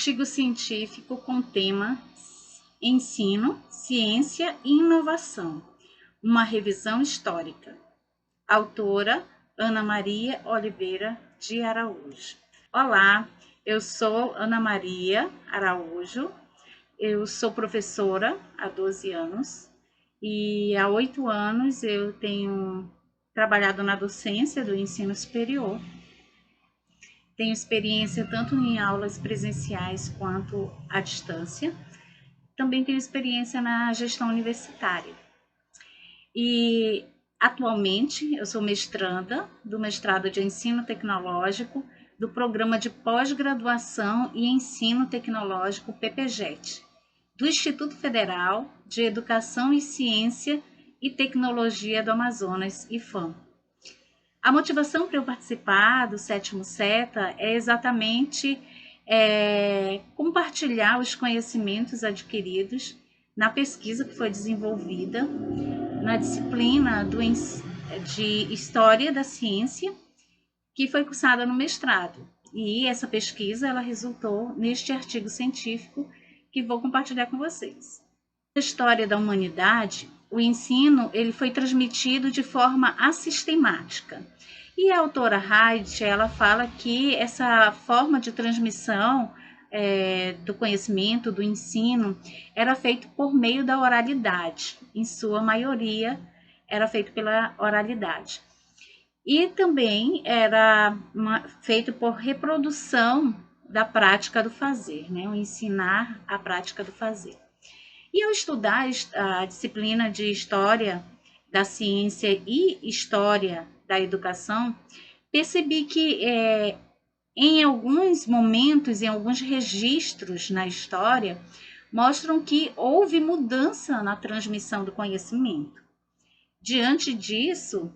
artigo científico com tema Ensino, Ciência e Inovação, uma revisão histórica. Autora Ana Maria Oliveira de Araújo. Olá, eu sou Ana Maria Araújo, eu sou professora há 12 anos e há 8 anos eu tenho trabalhado na docência do ensino superior. Tenho experiência tanto em aulas presenciais quanto à distância. Também tenho experiência na gestão universitária. E atualmente eu sou mestranda do mestrado de ensino tecnológico do programa de pós-graduação e ensino tecnológico PPGET, do Instituto Federal de Educação e Ciência e Tecnologia do Amazonas, IFAM. A motivação para eu participar do 7º CETA é exatamente compartilhar os conhecimentos adquiridos na pesquisa que foi desenvolvida na disciplina de História da Ciência, que foi cursada no mestrado. E essa pesquisa ela resultou neste artigo científico que vou compartilhar com vocês. Na história da humanidade, o ensino ele foi transmitido de forma assistemática. E a autora Haidt, ela fala que essa forma de transmissão do conhecimento, do ensino, era feito por meio da oralidade. Em sua maioria, era feito pela oralidade. E também era feito por reprodução da prática do fazer, né? O ensinar a prática do fazer. E ao estudar a disciplina de História da Ciência e História da Educação, percebi que em alguns momentos, em alguns registros na história, mostram que houve mudança na transmissão do conhecimento. Diante disso,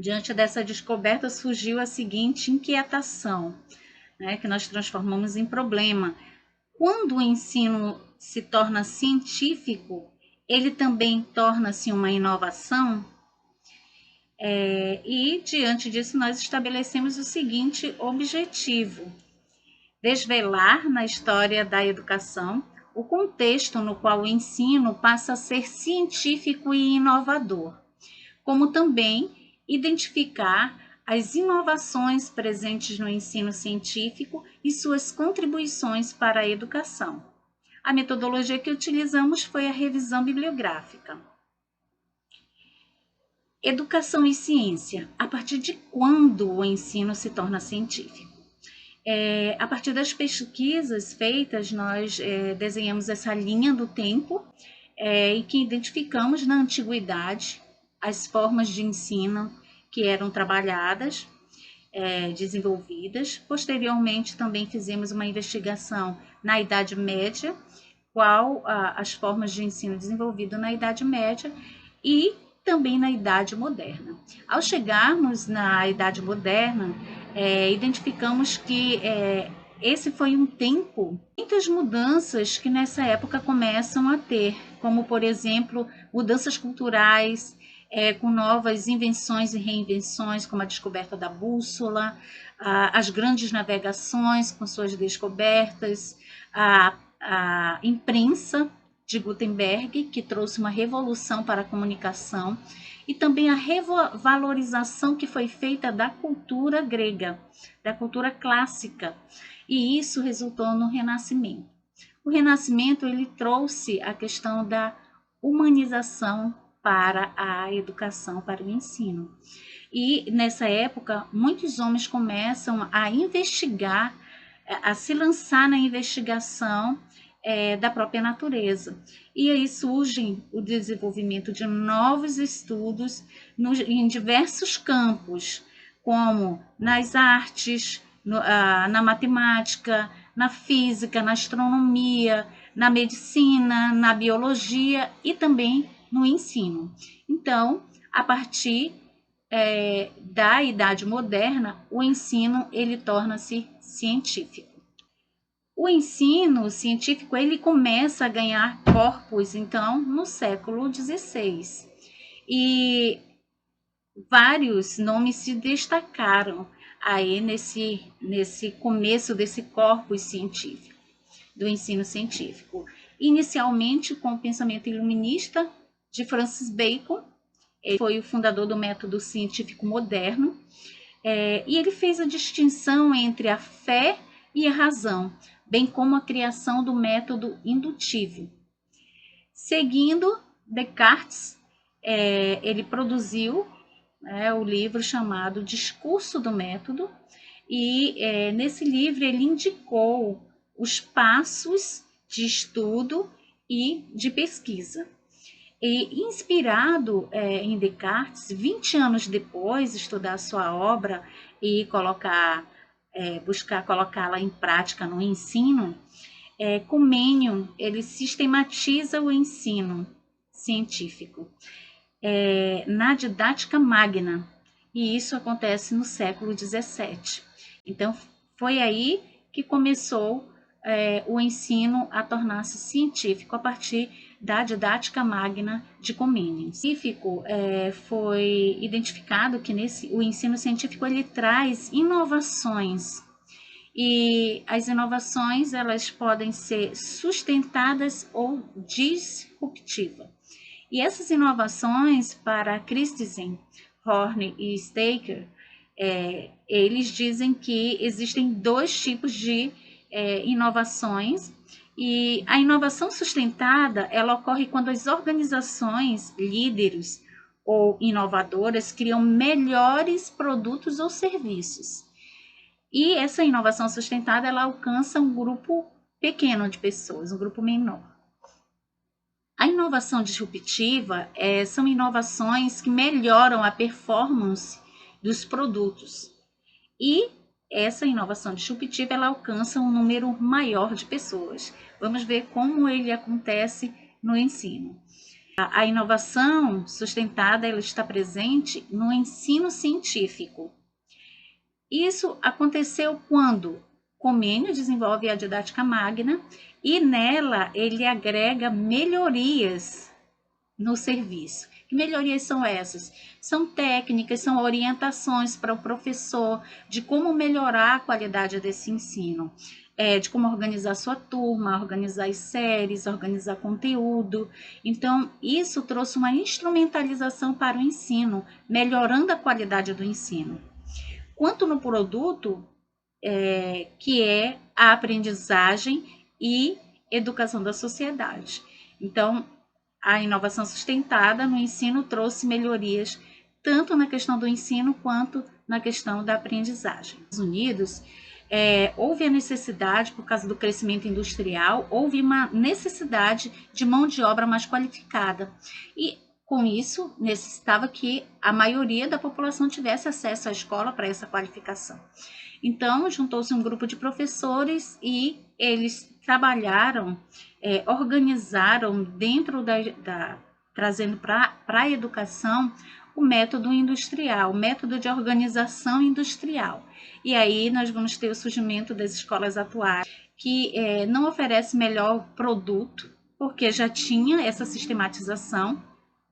diante dessa descoberta, surgiu a seguinte inquietação, né, que nós transformamos em problema. Quando o ensino se torna científico, ele também torna-se uma inovação? E, diante disso, nós estabelecemos o seguinte objetivo: desvelar na história da educação o contexto no qual o ensino passa a ser científico e inovador, como também identificar as inovações presentes no ensino científico e suas contribuições para a educação. A metodologia que utilizamos foi a revisão bibliográfica. Educação e ciência. A partir de quando o ensino se torna científico? A partir das pesquisas feitas, nós desenhamos essa linha do tempo e que identificamos na antiguidade as formas de ensino que eram trabalhadas, desenvolvidas. Posteriormente, também fizemos uma investigação na Idade Média, qual as formas de ensino desenvolvido na Idade Média e também na Idade Moderna. Ao chegarmos na Idade Moderna, identificamos que esse foi um tempo, muitas mudanças que nessa época começam a ter, como, por exemplo, mudanças culturais, com novas invenções e reinvenções, como a descoberta da bússola, as grandes navegações com suas descobertas, a imprensa de Gutenberg, que trouxe uma revolução para a comunicação, e também a revalorização que foi feita da cultura grega, da cultura clássica, e isso resultou no Renascimento. O Renascimento ele trouxe a questão da humanização para a educação, para o ensino. E nessa época, muitos homens começam a investigar, a se lançar na investigação da própria natureza. E aí surge o desenvolvimento de novos estudos em diversos campos, como nas artes, na matemática, na física, na astronomia, na medicina, na biologia e também no ensino. Então, a partir da Idade Moderna, o ensino ele torna-se científico. O ensino científico ele começa a ganhar corpos, então, no século XVI. E vários nomes se destacaram aí nesse começo desse corpus científico. do ensino científico. Inicialmente com o pensamento iluminista de Francis Bacon, ele foi o fundador do método científico moderno, e ele fez a distinção entre a fé e a razão, bem como a criação do método indutivo. Seguindo Descartes, ele produziu o livro chamado Discurso do Método, e nesse livro ele indicou os passos de estudo e de pesquisa. E inspirado em Descartes, 20 anos depois, estudar sua obra e buscar colocá-la em prática no ensino, Comênio ele sistematiza o ensino científico na didática magna, e isso acontece no século XVII. Então, foi aí que começou o ensino a tornar-se científico a partir da didática magna de Comênio. Científico foi identificado que o ensino científico ele traz inovações, e as inovações elas podem ser sustentadas ou disruptivas. E essas inovações, para Christensen, Horne e Staker, eles dizem que existem dois tipos de inovações, e a inovação sustentada ela ocorre quando as organizações líderes ou inovadoras criam melhores produtos ou serviços. E essa inovação sustentada ela alcança um grupo pequeno de pessoas, um grupo menor. A inovação disruptiva são inovações que melhoram a performance dos produtos. E essa inovação disruptiva ela alcança um número maior de pessoas. Vamos ver como ele acontece no ensino. A inovação sustentada ela está presente no ensino científico. Isso aconteceu quando Comênio desenvolve a didática magna e nela ele agrega melhorias no serviço. Que melhorias são essas? São técnicas, são orientações para o professor de como melhorar a qualidade desse ensino, de como organizar sua turma, organizar as séries, organizar conteúdo. Então, isso trouxe uma instrumentalização para o ensino, melhorando a qualidade do ensino. Quanto no produto, que é a aprendizagem e educação da sociedade. Então, a inovação sustentada no ensino trouxe melhorias tanto na questão do ensino quanto na questão da aprendizagem. Nos Estados Unidos, houve a necessidade, por causa do crescimento industrial, houve uma necessidade de mão de obra mais qualificada. E com isso, necessitava que a maioria da população tivesse acesso à escola para essa qualificação. Então, juntou-se um grupo de professores e eles trabalharam, organizaram dentro trazendo para a educação o método industrial, o método de organização industrial. E aí nós vamos ter o surgimento das escolas atuais, que não oferece melhor produto, porque já tinha essa sistematização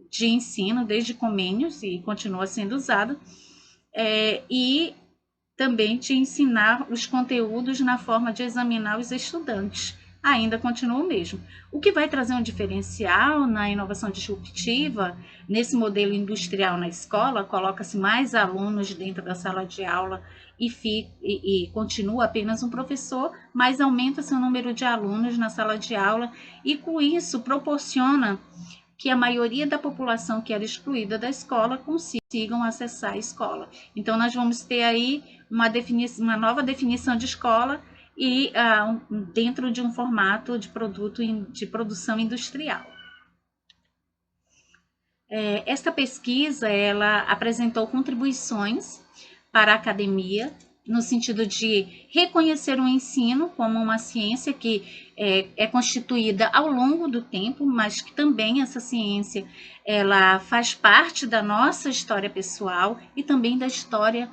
de ensino desde Comênios e continua sendo usado, e também de ensinar os conteúdos na forma de examinar os estudantes. Ainda continua o mesmo. O que vai trazer um diferencial na inovação disruptiva, nesse modelo industrial na escola, coloca-se mais alunos dentro da sala de aula e continua apenas um professor, mas aumenta-se o número de alunos na sala de aula e com isso proporciona que a maioria da população que era excluída da escola consigam acessar a escola. Então, nós vamos ter aí uma nova definição de escola e dentro de um formato de de produção industrial. Esta pesquisa ela apresentou contribuições para a academia, no sentido de reconhecer o ensino como uma ciência que é constituída ao longo do tempo, mas que também essa ciência ela faz parte da nossa história pessoal e também da história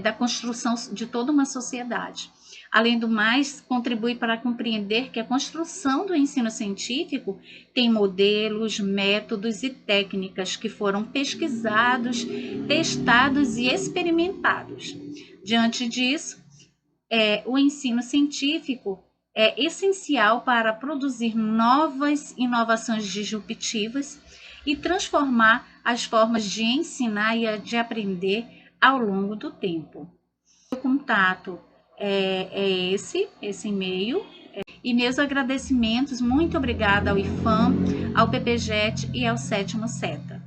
da construção de toda uma sociedade. Além do mais, contribui para compreender que a construção do ensino científico tem modelos, métodos e técnicas que foram pesquisados, testados e experimentados. Diante disso, o ensino científico é essencial para produzir novas inovações disruptivas e transformar as formas de ensinar e de aprender ao longo do tempo. O contato é esse e-mail. E meus agradecimentos, muito obrigada ao IFAM, ao PPJET e ao Sétimo SETA.